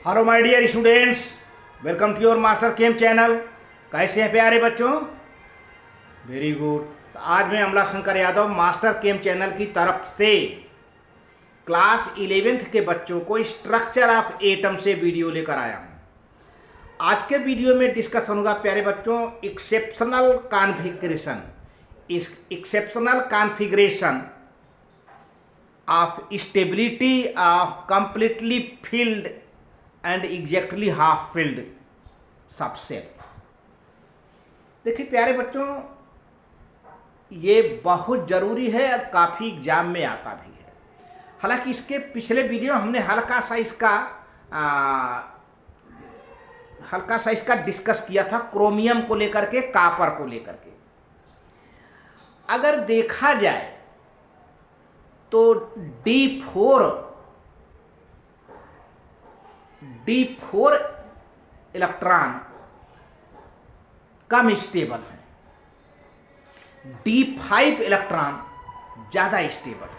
Hello my dear students, welcome to your master chem channel. कैसे हैं प्यारे बच्चों? Very good. तो आज मैं Amla Shankar Yadav master chem channel की तरफ से क्लास 11th के बच्चों को स्ट्रक्चर ऑफ एटम से वीडियो लेकर आया हूँ। आज के वीडियो में डिस्कस होगा प्यारे बच्चों exceptional configuration of stability of completely field and exactly half field subshell. देखिए प्यारे बच्चों, ये बहुत ज़रूरी है और काफ़ी एग्जाम में आता भी है। हालांकि इसके पिछले वीडियो हमने हल्का सा इसका डिस्कस किया था, क्रोमियम को लेकर के, कॉपर को लेकर के। अगर देखा जाए तो D4 इलेक्ट्रॉन कम स्टेबल है, D5 इलेक्ट्रॉन ज़्यादा स्टेबल है।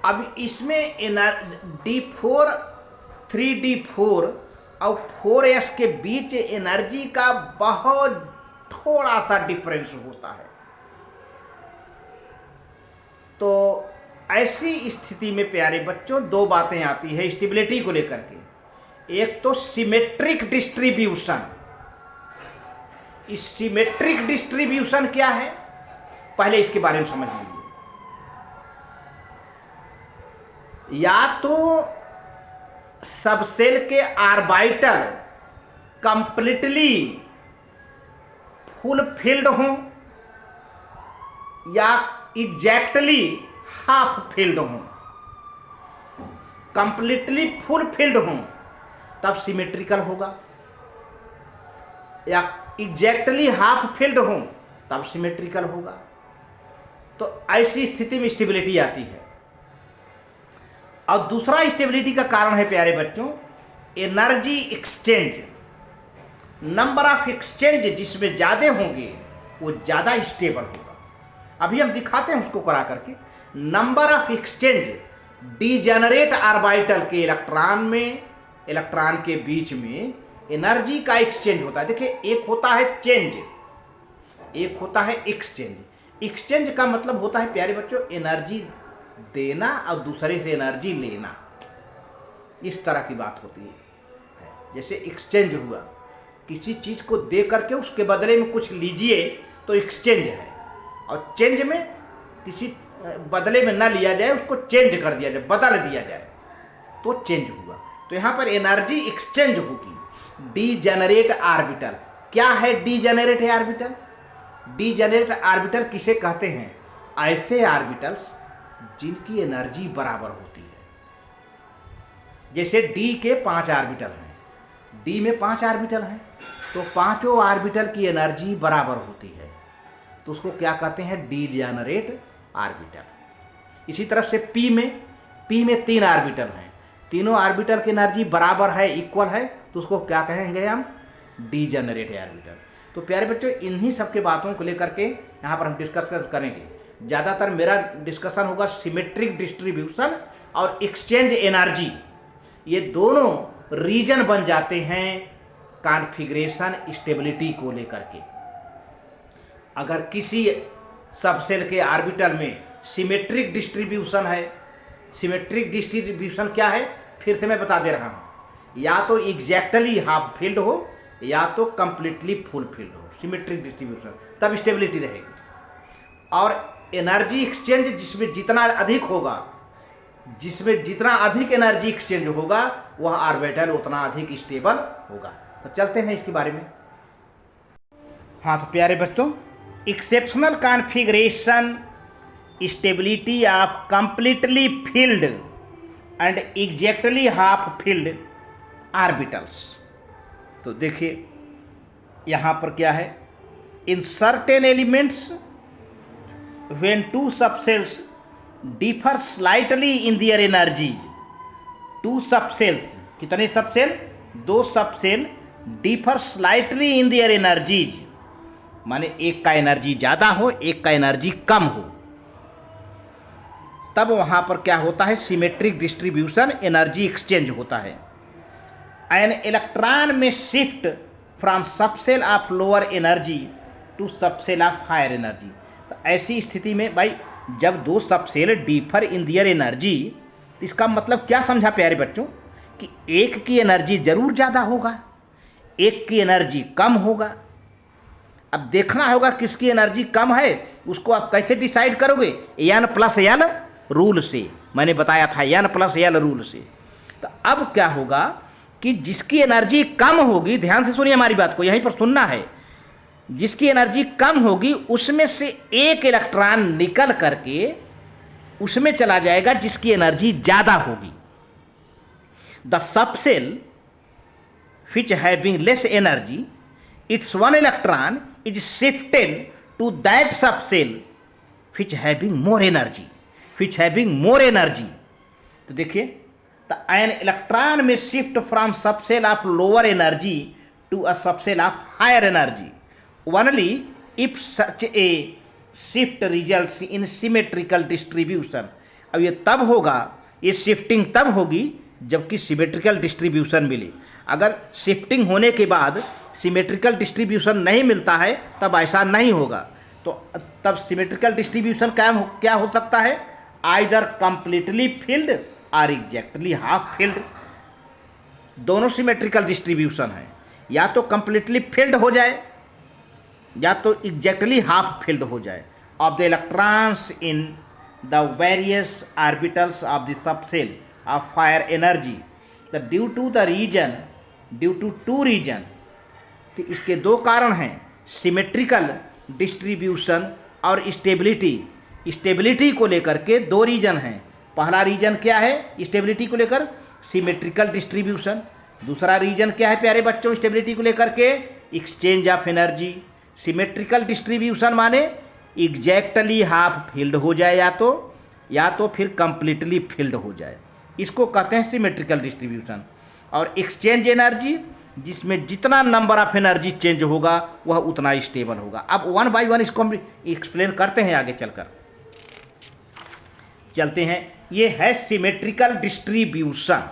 अब इसमें D4 3D4 और 4s के बीच एनर्जी का बहुत थोड़ा सा डिफरेंस होता है। तो ऐसी स्थिति में प्यारे बच्चों दो बातें आती है स्टेबिलिटी को लेकर के। एक तो सिमेट्रिक डिस्ट्रीब्यूशन। सिमेट्रिक डिस्ट्रीब्यूशन क्या है, पहले इसके बारे में समझ लीजिए। या तो सबसेल के ऑर्बिटल कंप्लीटली फुल फिल्ड हों या एग्जैक्टली हाफ फील्ड हों। कंप्लीटली फुल फील्ड हों तब सिमेट्रिकल होगा, या एग्जैक्टली हाफ फील्ड हों तब सिमेट्रिकल होगा। तो ऐसी स्थिति में स्टेबिलिटी आती है। और दूसरा स्टेबिलिटी का कारण है प्यारे बच्चों energy exchange. Number of exchange जिसमें ज़्यादा होंगे वो ज़्यादा स्टेबल होगा। अभी हम दिखाते हैं उसको करा करके। Number of exchange degenerate orbital के इलेक्ट्रॉन के बीच में एनर्जी का एक्सचेंज होता है। देखिए, एक होता है चेंज, एक होता है एक्सचेंज। एक्सचेंज का मतलब होता है प्यारे बच्चों एनर्जी देना और दूसरे से एनर्जी लेना, इस तरह की बात होती है। जैसे एक्सचेंज हुआ, किसी चीज़ को दे करके उसके बदले में कुछ लीजिए तो एक्सचेंज है। और चेंज में किसी बदले में ना लिया जाए, उसको चेंज कर दिया जाए, बदल दिया जाए तो चेंज हुआ। तो यहाँ पर एनर्जी एक्सचेंज होगी। डीजेनरेट ऑर्बिटल क्या है? डीजेनरेट ऑर्बिटल, डीजेनरेट ऑर्बिटल किसे कहते हैं? ऐसे ऑर्बिटल्स जिनकी एनर्जी बराबर होती है। जैसे डी के 5 ऑर्बिटल हैं, डी में 5 ऑर्बिटल हैं, तो पांचों ऑर्बिटल की एनर्जी बराबर होती है, तो उसको क्या कहते हैं? Degenerate orbital. इसी तरह से पी में 3 ऑर्बिटल हैं, तीनों ऑर्बिटल की एनर्जी बराबर है, इक्वल है, तो उसको क्या कहेंगे हम? Degenerate orbital. तो प्यारे बच्चों इन्हीं सब के बातों को लेकर के यहाँ पर हम डिस्कस करेंगे। ज़्यादातर मेरा डिस्कशन होगा सिमेट्रिक डिस्ट्रीब्यूशन और एक्सचेंज एनर्जी। ये दोनों रीजन बन जाते हैं कॉन्फ़िगरेशन स्टेबिलिटी को लेकर के। अगर किसी सबसेल के ऑर्बिटल में सिमेट्रिक डिस्ट्रीब्यूशन है, सिमेट्रिक डिस्ट्रीब्यूशन क्या है फिर से मैं बता दे रहा हूँ, या तो एग्जैक्टली हाफ फील्ड हो या तो कंप्लीटली फुल फील्ड हो, सिमेट्रिक डिस्ट्रीब्यूशन, तब स्टेबिलिटी रहेगी। और एनर्जी एक्सचेंज जिसमें जितना अधिक होगा, जिसमें जितना अधिक एनर्जी एक्सचेंज होगा वह ऑर्बिटल उतना अधिक स्टेबल होगा। तो चलते हैं इसके बारे में। हाँ तो प्यारे बच्चों, exceptional configuration stability of completely field and exactly half field orbitals. तो देखिए यहाँ पर क्या है, in certain elements when two subcells differ slightly in their energies, two subcells, कितने subshell? 2 subshell differ slightly in their energies, माने एक का एनर्जी ज़्यादा हो एक का एनर्जी कम हो, तब वहाँ पर क्या होता है, सिमेट्रिक डिस्ट्रीब्यूशन एनर्जी एक्सचेंज होता है। An electron may shift from subshell of lower energy to subshell of higher energy. तो ऐसी स्थिति में भाई जब दो subshell differ in their energy, इसका मतलब क्या समझा प्यारे बच्चों कि एक की एनर्जी जरूर ज़्यादा होगा, एक की एनर्जी कम होगा। अब देखना होगा किसकी एनर्जी कम है, उसको आप कैसे डिसाइड करोगे, एन प्लस एल रूल से। मैंने बताया था एन प्लस एल रूल से। तो अब क्या होगा कि जिसकी एनर्जी कम होगी, ध्यान से सुनिए हमारी बात को, यहीं पर सुनना है, जिसकी एनर्जी कम होगी उसमें से एक इलेक्ट्रॉन निकल करके उसमें चला जाएगा जिसकी एनर्जी ज़्यादा होगी। The subshell which having less energy, its one electron is shifted to that subcell which having more energy, which having more energy। तो देखिए, the an electron may shift from subcell of lower energy to a subcell of higher energy only if such a shift results in symmetrical distribution। अब ये तब होगा, ये shifting तब होगी जबकि सिमेट्रिकल डिस्ट्रीब्यूशन मिले। अगर शिफ्टिंग होने के बाद सिमेट्रिकल डिस्ट्रीब्यूशन नहीं मिलता है तब ऐसा नहीं होगा। तो तब सिमेट्रिकल डिस्ट्रीब्यूशन क्या हो सकता है, आइदर कंप्लीटली फिल्ड और एग्जैक्टली हाफ फिल्ड। दोनों सिमेट्रिकल डिस्ट्रीब्यूशन है, या तो कंप्लीटली फिल्ड हो जाए या तो एग्जैक्टली हाफ फिल्ड हो जाए of the electrons in the various orbitals of the subshell of higher energy. The due to two reason. तो इसके दो कारण हैं, सिमेट्रिकल डिस्ट्रीब्यूशन और स्टेबिलिटी। स्टेबिलिटी को लेकर के दो रीजन हैं। पहला रीजन क्या है स्टेबिलिटी को लेकर, सिमेट्रिकल डिस्ट्रीब्यूशन। दूसरा रीजन क्या है प्यारे बच्चों स्टेबिलिटी को लेकर के, exchange of energy. Symmetrical distribution माने एग्जैक्टली हाफ फील्ड हो जाए या तो फिर कंप्लीटली फील्ड हो जाए, इसको कहते हैं सिमेट्रिकल डिस्ट्रीब्यूशन। और एक्सचेंज एनर्जी, जिसमें जितना नंबर ऑफ एनर्जी चेंज होगा वह उतना स्टेबल होगा। अब वन बाय वन इसको हम एक्सप्लेन करते हैं, आगे चलते हैं। ये है सिमेट्रिकल डिस्ट्रीब्यूशन।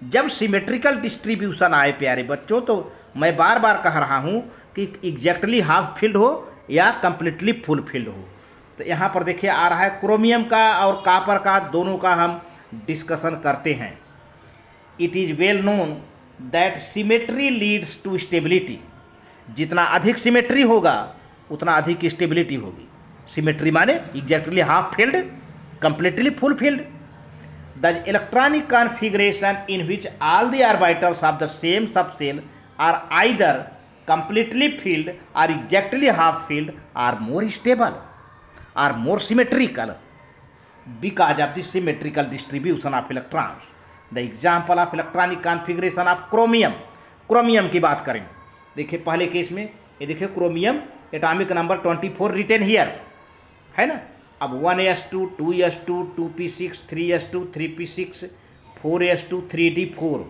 जब सिमेट्रिकल डिस्ट्रीब्यूशन आए प्यारे बच्चों, तो मैं बार बार कह रहा हूँ कि एग्जैक्टली हाफ फील्ड हो या कंप्लीटली फुल फील्ड हो। तो यहाँ पर देखिए आ रहा है क्रोमियम का और कापर का, दोनों का हम डिस्कशन करते हैं। It is well known that symmetry leads to stability. जितना अधिक सिमेट्री होगा उतना अधिक स्टेबिलिटी होगी। सिमेट्री माने exactly half filled, completely full filled. The electronic configuration in which all the orbitals of the same subshell are either completely filled or exactly half filled are more stable or more symmetrical because of the symmetrical distribution of electrons। The example of electronic configuration of chromium। Chromium की बात करें, देखिए पहले case में ये देखिए chromium atomic number 24 retain here है ना। अब 1s2 2s2 2p6 3s2 3p6 4s2 3d4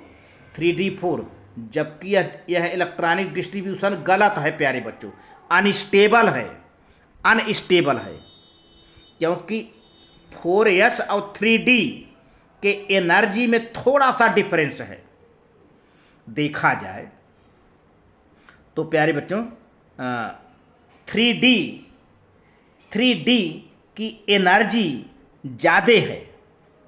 3d4, जबकि यह इलेक्ट्रॉनिक डिस्ट्रीब्यूशन गलत है प्यारे बच्चों, अनस्टेबल है, क्योंकि 4s और 3d के एनर्जी में थोड़ा सा डिफरेंस है। देखा जाए तो प्यारे बच्चों 3d की एनर्जी ज़्यादा है।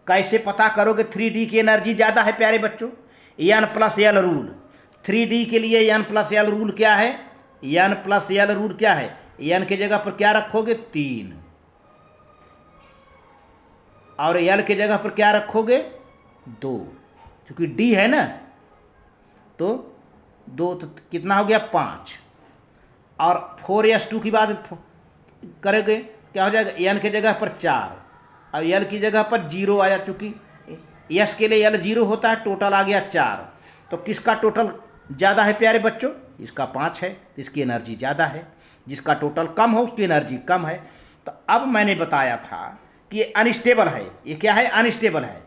कैसे पता करोगे 3d की एनर्जी ज़्यादा है प्यारे बच्चों, N plus L rule. 3d के लिए एन प्लस एल रूल क्या है, एन प्लस एल रूल क्या है, एन की जगह पर क्या रखोगे 3 और एल की जगह पर क्या रखोगे 2, क्योंकि डी है ना, तो 2 तो कितना हो गया 5। और 4s2 की बात करेंगे क्या हो जाएगा, एन की जगह पर 4 और एल की जगह पर 0 आया, चूँकि यस के लिए एल 0 होता है, टोटल आ गया 4। तो किसका टोटल ज़्यादा है प्यारे बच्चों, इसका 5 है, इसकी एनर्जी ज़्यादा है। जिसका टोटल कम हो उसकी एनर्जी कम है। तो अब मैंने बताया था कि ये अनस्टेबल है। ये क्या है, अनस्टेबल है।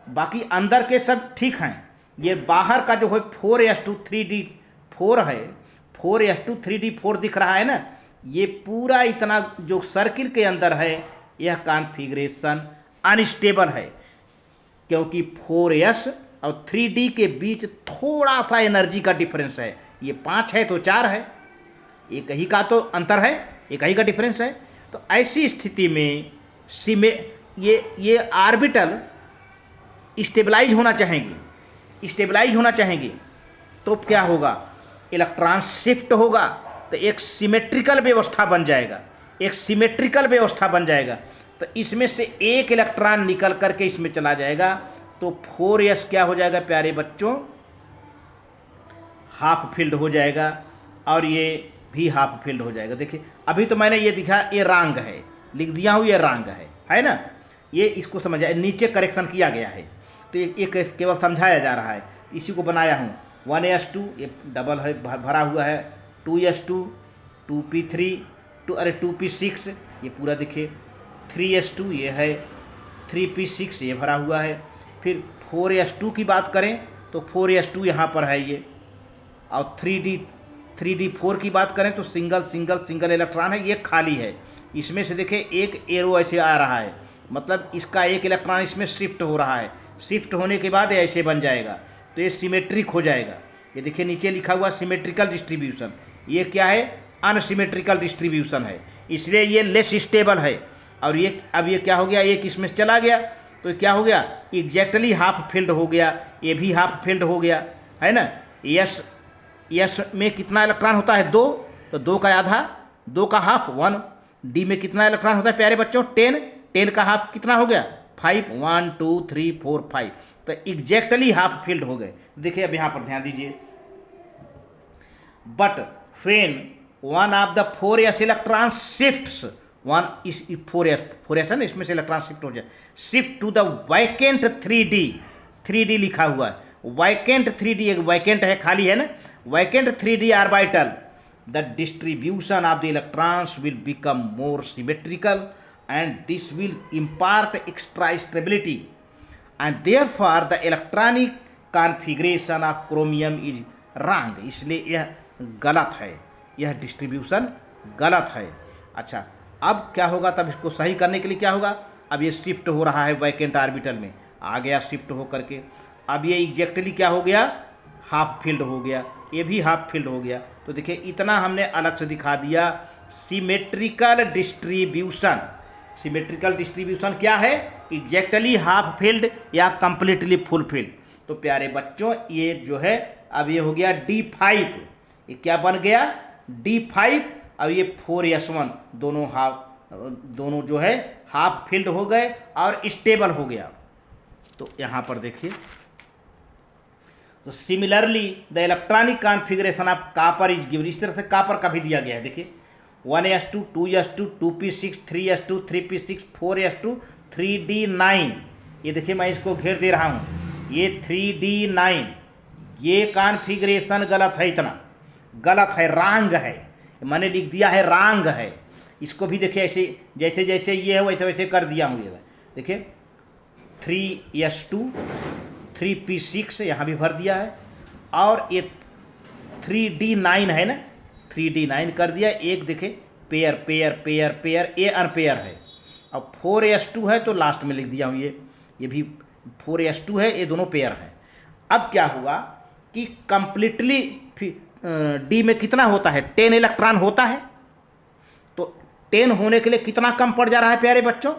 बाकी अंदर के सब ठीक हैं, ये बाहर का जो है 4s2 3d4 है, 4s2 3d4 दिख रहा है ना, ये पूरा इतना जो सर्किल के अंदर है यह कॉन्फ़िगरेशन अनस्टेबल है, क्योंकि 4s और 3d के बीच थोड़ा सा एनर्जी का डिफरेंस है। ये 5 है तो 4 है, एक ही का तो अंतर है, एक ही का डिफरेंस है। तो ऐसी स्थिति में ये आर्बिटल स्टेबलाइज होना चाहेंगे, तो क्या होगा, इलेक्ट्रॉन शिफ्ट होगा, तो एक सिमेट्रिकल व्यवस्था बन जाएगा। तो इसमें से एक इलेक्ट्रॉन निकल करके इसमें चला जाएगा, तो 4s क्या हो जाएगा प्यारे बच्चों, हाफ फील्ड हो जाएगा, और ये भी हाफ फील्ड हो जाएगा। देखिए अभी तो मैंने ये दिखा, ये रंग है, लिख दिया हूँ, ये रंग है ना, ये इसको समझा, नीचे करेक्शन किया गया है, तो ये केवल समझाया जा रहा है, इसी को बनाया हूँ। 1s2 ये डबल है, भरा हुआ है, 2s2, 2p3, 2p6 ये पूरा देखिए, 3s2 ये है, 3p6 ये भरा हुआ है। फिर 4s2 की बात करें तो 4s2 यहाँ पर है ये, और 3d4 की बात करें तो सिंगल इलेक्ट्रॉन है, ये खाली है। इसमें से देखिए एक एरो ऐसे आ रहा है, मतलब इसका एक इलेक्ट्रॉन इसमें शिफ्ट हो रहा है, शिफ्ट होने के बाद ऐसे बन जाएगा, तो ये सिमेट्रिक हो जाएगा। ये देखिए नीचे लिखा हुआ सिमेट्रिकल डिस्ट्रीब्यूशन, ये क्या है, अनसिमेट्रिकल डिस्ट्रीब्यूशन है, इसलिए ये लेस स्टेबल है। और ये अब ये क्या हो गया, एक इसमें चला गया, तो क्या हो गया, एग्जैक्टली हाफ फील्ड हो गया, ये भी हाफ फील्ड हो गया, है ना। यस में कितना इलेक्ट्रॉन होता है, 2, तो 2 का आधा, 2 का हाफ 1। डी में कितना इलेक्ट्रॉन होता है प्यारे बच्चों, 10 का हाफ कितना हो गया, 5, 1 2 3 4 5, तो एग्जैक्टली हाफ फील्ड हो गए। देखिए अब यहाँ पर ध्यान दीजिए, but when one of the 4s electron shifts, one इस 4s है ना, इसमें से इलेक्ट्रॉन शिफ्ट हो जाए, shift to the vacant 3d लिखा हुआ है, वैकेंट 3d, एक वैकेंट है, खाली है ना, vacant 3d orbital, the distribution of the electrons will become more symmetrical and this will impart extra stability, and therefore the electronic configuration of chromium is wrong। इसलिए यह गलत है, यह डिस्ट्रीब्यूशन गलत है। अच्छा अब क्या होगा, तब इसको सही करने के लिए क्या होगा, अब ये शिफ्ट हो रहा है वैकेंट ऑर्बिटल में, आ गया शिफ्ट हो करके, अब ये एग्जैक्टली क्या हो गया, हाफ फील्ड हो गया, ये भी हाफ फील्ड हो गया। तो देखिए इतना हमने अलग से दिखा दिया। सिमेट्रिकल डिस्ट्रीब्यूशन क्या है, एग्जैक्टली हाफ फील्ड या कंप्लीटली फुल फील्ड। तो प्यारे बच्चों ये जो है, अब ये हो गया D5, ये क्या बन गया, D5, और ये 4s1 दोनों जो है हाफ फील्ड हो गए और स्टेबल हो गया। तो यहाँ पर देखिए, तो similarly the electronic configuration of copper is given, इस तरह से कॉपर का भी दिया गया है। देखिए 1s2, 2s2, 2p6, 3s2, 3p6, 4s2, 3d9। ये देखिए मैं इसको घेर दे रहा हूँ, ये 3d9, ये कॉन्फ़िगरेशन गलत है, इतना गलत है, रॉन्ग है, मैंने लिख दिया है रॉन्ग है। इसको भी देखिए ऐसे जैसे जैसे ये है वैसे वैसे कर दिया हूँ। ये देखिए 3s2, 3p6 यहाँ भी भर दिया है, और ये 3d9 है ना, 3d9 कर दिया। एक देखे पेयर पेयर पेयर पेयर, ये अनपेयर है। अब 4s2 है तो लास्ट में लिख दिया हूँ, ये भी 4s2 है, ये दोनों पेयर हैं। अब क्या हुआ कि कंप्लीटली डी में कितना होता है, 10 इलेक्ट्रॉन होता है, तो 10 होने के लिए कितना कम पड़ जा रहा है प्यारे बच्चों,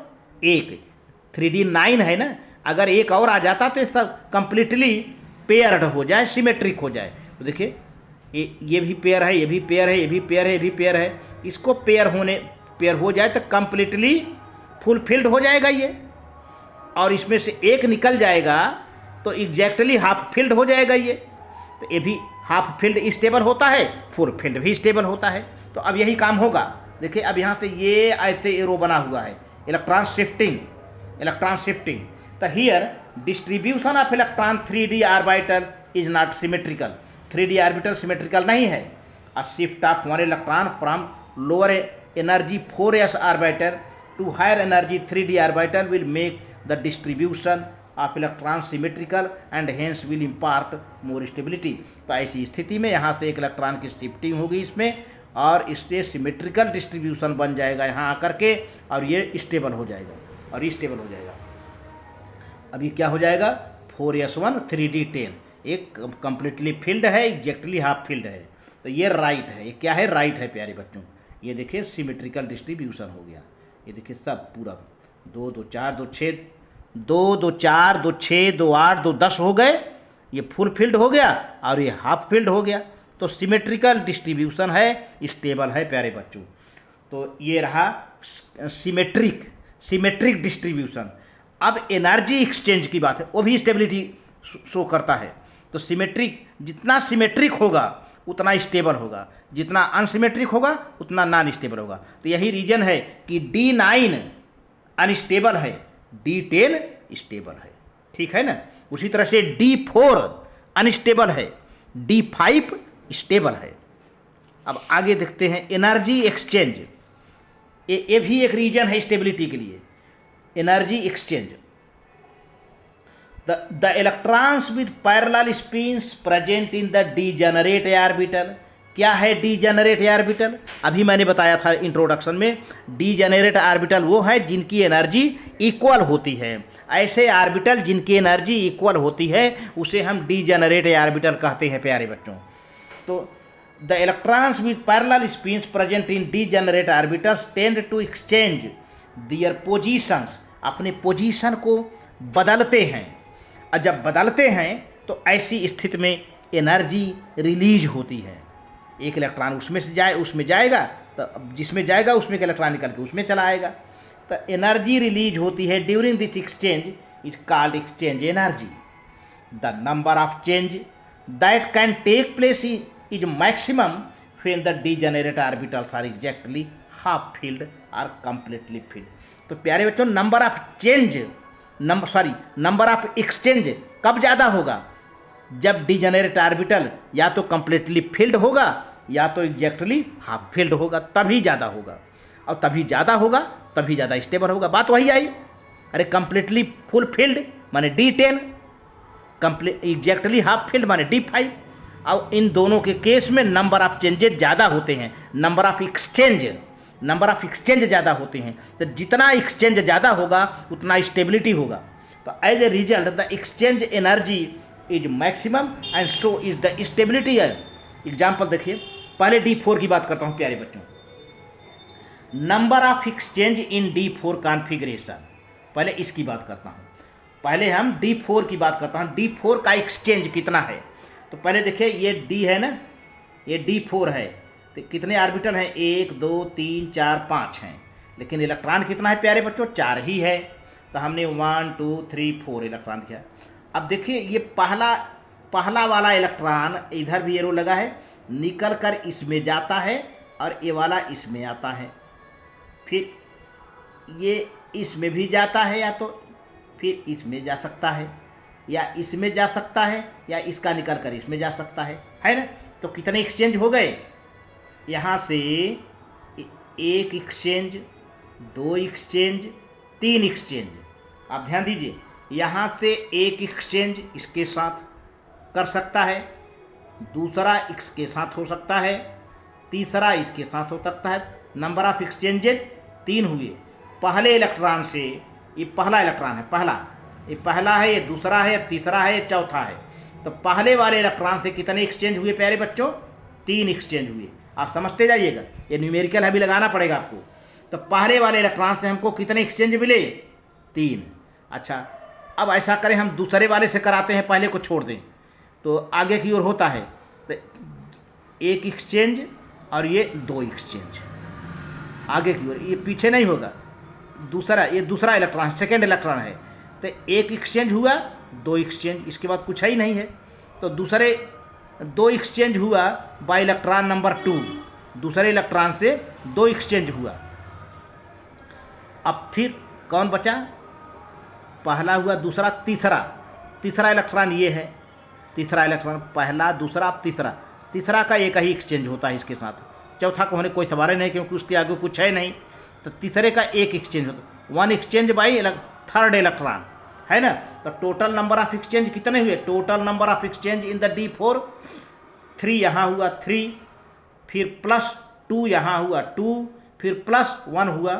एक। 3d9 है ना, अगर एक और आ जाता तो सब कंप्लीटली पेयर्ड हो जाए, सिमेट्रिक हो जाए। तो देखिए ये भी पेयर है, ये भी पेयर है, ये भी पेयर है, ये भी पेयर है, इसको पेयर हो जाए तो कंप्लीटली फुलफिल्ड हो जाएगा ये, और इसमें से एक निकल जाएगा तो एग्जैक्टली हाफ फील्ड हो जाएगा ये। तो ये भी हाफ फील्ड स्टेबल होता है, फुल फील्ड भी स्टेबल होता है। तो अब यही काम होगा। देखिए अब यहाँ से ये ऐसे एरो बना हुआ है, इलेक्ट्रॉन शिफ्टिंग। तो here distribution of electron 3d orbital is not symmetrical, 3d orbital symmetrical नहीं है। A shift of one electron from lower energy 4s orbital to higher energy 3d orbital will make the distribution of electron symmetrical and hence will impart more stability. तो ऐसी स्थिति में यहाँ से एक electron की शिफ्टिंग होगी इसमें, और इससे सिमेट्रिकल डिस्ट्रीब्यूशन बन जाएगा यहाँ आकर के, और ये स्टेबल हो जाएगा, अभी क्या हो जाएगा 4s1 3d10, एक कंप्लीटली फिल्ड है, एग्जैक्टली हाफ फिल्ड है। तो ये राइट है, ये क्या है, राइट है प्यारे बच्चों। ये देखिए सिमेट्रिकल डिस्ट्रीब्यूशन हो गया। ये देखिए सब पूरा 2 2 4 2 6 2 2 4 2 6 2 8 2 10 हो गए। ये फुल फील्ड हो गया और ये हाफ फील्ड हो गया। तो सिमेट्रिकल डिस्ट्रीब्यूशन है, स्टेबल है प्यारे बच्चों। तो ये रहा सिमेट्रिक डिस्ट्रीब्यूशन। अब एनर्जी एक्सचेंज की बात है, वो भी स्टेबिलिटी शो करता है। तो सिमेट्रिक, जितना सिमेट्रिक होगा उतना स्टेबल होगा, जितना अनसिमेट्रिक होगा उतना नॉन स्टेबल होगा। तो यही रीजन है कि D9 अनस्टेबल है, D10 स्टेबल है, ठीक है ना। उसी तरह से D4 अनस्टेबल है, D5 स्टेबल है। अब आगे देखते हैं एनर्जी एक्सचेंज। ये भी एक रीजन है स्टेबिलिटी के लिए, energy exchange. The electrons with parallel spins present in the degenerate orbital। क्या है डीजेनरेट ऑर्बिटल? अभी मैंने बताया था इंट्रोडक्शन में, डीजेनरेट ऑर्बिटल वो है जिनकी एनर्जी इक्वल होती है। ऐसे ऑर्बिटल जिनकी एनर्जी इक्वल होती है उसे हम डीजेनरेट ऑर्बिटल कहते हैं प्यारे बच्चों। तो the electrons with parallel spins present in degenerate orbitals tend to exchange their positions, अपने पोजीशन को बदलते हैं। और जब बदलते हैं तो ऐसी स्थिति में एनर्जी रिलीज होती है। एक इलेक्ट्रॉन उसमें से उसमें जाएगा, तो जिसमें जाएगा उसमें का इलेक्ट्रॉन निकल के उसमें चला आएगा। तो एनर्जी रिलीज होती है during this exchange is called exchange energy. The number of change that can take place is maximum when the degenerate orbitals are exactly half filled और कंप्लीटली फील्ड। तो प्यारे बच्चों, नंबर ऑफ एक्सचेंज कब ज़्यादा होगा? जब डीजेनरेट ऑर्बिटल या तो कंप्लीटली फील्ड होगा या तो एग्जैक्टली हाफ फील्ड होगा, तभी ज़्यादा होगा। और तभी ज़्यादा होगा तभी ज़्यादा स्टेबल होगा। बात वही आई। अरे कंप्लीटली फुल फील्ड माने D10, complete exactly half field माने D5। और इन दोनों के केस में नंबर ऑफ चेंजेस ज़्यादा होते हैं, नंबर ऑफ एक्सचेंज ज़्यादा होते हैं। तो जितना एक्सचेंज ज़्यादा होगा उतना स्टेबिलिटी होगा। तो as a result the exchange energy is maximum and so is the stability. Example देखिए, पहले D4 की बात करता हूँ प्यारे बच्चों। Number of exchange in D4 configuration, पहले इसकी बात करता हूँ। पहले हम D4 की बात करता हूँ, D4 का एक्सचेंज कितना है। तो पहले देखिए, ये D है ना, ये D4 है। तो कितने ऑर्बिटल हैं? 1 2 3 4 5 हैं। लेकिन इलेक्ट्रॉन कितना है प्यारे बच्चों? 4 ही है। तो हमने 1 2 3 4 इलेक्ट्रॉन किया। अब देखिए, ये पहला वाला इलेक्ट्रॉन, इधर भी एरो लगा है, निकल कर इसमें जाता है और ये वाला इसमें आता है। फिर ये इसमें भी जाता है, या तो फिर इसमें जा सकता है, या इसमें जा सकता है, या इसका निकल कर इसमें जा सकता है ना। तो कितने एक्सचेंज हो गए? यहाँ से 1 एक्सचेंज, 2 एक्सचेंज, 3 एक्सचेंज। आप ध्यान दीजिए, यहाँ से 1 एक्सचेंज इसके साथ कर सकता है, दूसरा इसके साथ हो सकता है, तीसरा इसके साथ हो सकता है। नंबर ऑफ एक्सचेंजेज 3 हुए। पहले इलेक्ट्रॉन से, ये पहला इलेक्ट्रॉन है, ये पहला है, ये दूसरा है, तीसरा है, ये चौथा है। तो पहले वाले इलेक्ट्रॉन से कितने एक्सचेंज हुए प्यारे बच्चों? 3 एक्सचेंज हुए। आप समझते जाइएगा, ये न्यूमेरिकल अभी लगाना पड़ेगा आपको। तो पहले वाले इलेक्ट्रॉन से हमको कितने एक्सचेंज मिले? 3। अच्छा, अब ऐसा करें, हम दूसरे वाले से कराते हैं, पहले को छोड़ दें तो आगे की ओर होता है। तो 1 एक्सचेंज और ये 2 एक्सचेंज आगे की ओर, ये पीछे नहीं होगा। ये दूसरा इलेक्ट्रॉन, सेकेंड इलेक्ट्रॉन है। तो 1 एक्सचेंज हुआ, 2 एक्सचेंज, इसके बाद कुछ है ही नहीं है। तो दूसरे 2 एक्सचेंज हुआ बाय इलेक्ट्रॉन नंबर 2, दूसरे इलेक्ट्रॉन से 2 एक्सचेंज हुआ। अब फिर कौन बचा? पहला हुआ, दूसरा, तीसरा इलेक्ट्रॉन ये है। तीसरा इलेक्ट्रॉन, पहला, दूसरा, अब तीसरा का एक ही एक्सचेंज होता है इसके साथ। चौथा को होने कोई सवाल नहीं, क्योंकि उसके आगे कुछ है नहीं। तो तीसरे का 1 एक्सचेंज होता, 1 एक्सचेंज बाई थर्ड इलेक्ट्रॉन, है ना। तो टोटल नंबर ऑफ एक्सचेंज कितने हुए? Total number of exchange in the D4 3, यहाँ हुआ 3, फिर +2 यहाँ हुआ 2, फिर +1 हुआ।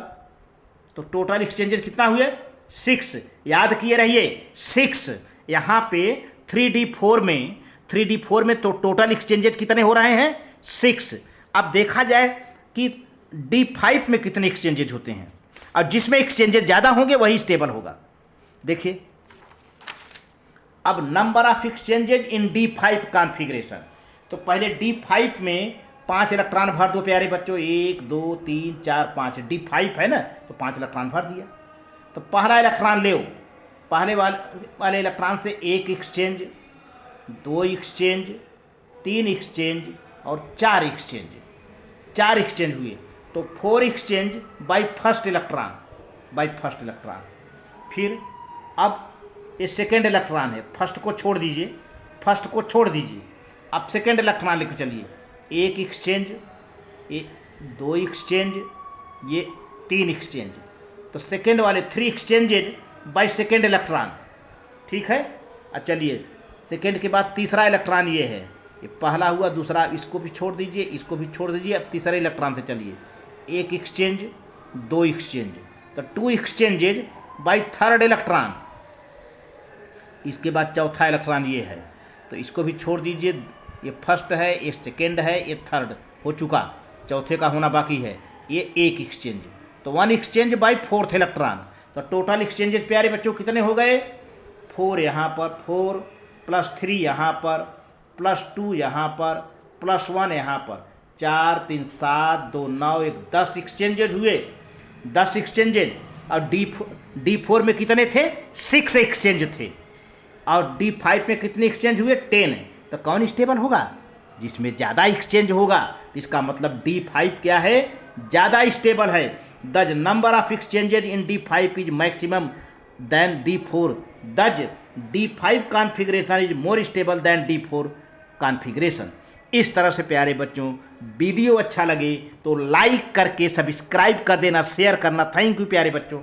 तो टोटल एक्सचेंजेस कितना हुए? 6, याद किए रहिए 6। यहाँ पे 3D4 में तो टोटल एक्सचेंजेज कितने हो रहे हैं 6। अब देखा जाए कि D5 में कितने एक्सचेंजेज होते हैं, और जिसमें एक्सचेंजेज ज़्यादा होंगे वही स्टेबल होगा। देखिए अब number of exchanges in D5 configuration, तो पहले D5 में 5 इलेक्ट्रॉन भर दो प्यारे बच्चों, 1 2 3 4 5, D5 है ना, तो 5 इलेक्ट्रॉन भर दिया। तो पहला इलेक्ट्रॉन ले, पहले वाले इलेक्ट्रॉन से 1 एक्सचेंज, 2 एक्सचेंज, 3 एक्सचेंज और 4 एक्सचेंज, 4 एक्सचेंज हुए, तो 4 एक्सचेंज बाय फर्स्ट इलेक्ट्रॉन। फिर अब ये सेकेंड इलेक्ट्रॉन है, फर्स्ट को छोड़ दीजिए, अब सेकेंड इलेक्ट्रॉन लेकर चलिए, 1 एक्सचेंज, ये 2 एक्सचेंज, ये 3 एक्सचेंज, तो सेकेंड वाले 3 एक्सचेंजेज बाय सेकेंड इलेक्ट्रॉन। ठीक है, अब चलिए सेकेंड के बाद तीसरा इलेक्ट्रॉन ये है, ये पहला हुआ, दूसरा इसको भी छोड़ दीजिए, इसको भी छोड़ दीजिए। अब तीसरे इलेक्ट्रॉन से चलिए, 1 एक्सचेंज, 2 एक्सचेंज, तो 2 एक्सचेंजेज बाय थर्ड इलेक्ट्रॉन। इसके बाद चौथा इलेक्ट्रॉन ये है, तो इसको भी छोड़ दीजिए, ये फर्स्ट है, ये सेकेंड है, ये थर्ड हो चुका, चौथे का होना बाकी है, ये 1 एक्सचेंज, तो 1 एक्सचेंज बाय फोर्थ इलेक्ट्रॉन। तो टोटल एक्सचेंजेस प्यारे बच्चों कितने हो गए, 4 यहाँ पर, 4 + 3 यहाँ पर, +2 यहाँ पर, +1 यहाँ पर, 4 3 7 2 9 1 10 एक्सचेंजेज हुए, 10 एक्सचेंजेज। और D4 में कितने थे, 6 एक्सचेंज थे, और D5 में कितने एक्सचेंज हुए, 10। तो कौन स्टेबल होगा, जिसमें ज़्यादा एक्सचेंज होगा, तो इसका मतलब D5 क्या है, ज़्यादा स्टेबल है। The number of exchanges in D5 is maximum than D4, thus D5 configuration is more stable than D4 configuration. इस तरह से प्यारे बच्चों, वीडियो अच्छा लगे तो लाइक करके सब्सक्राइब कर देना, शेयर करना। थैंक यू प्यारे बच्चों।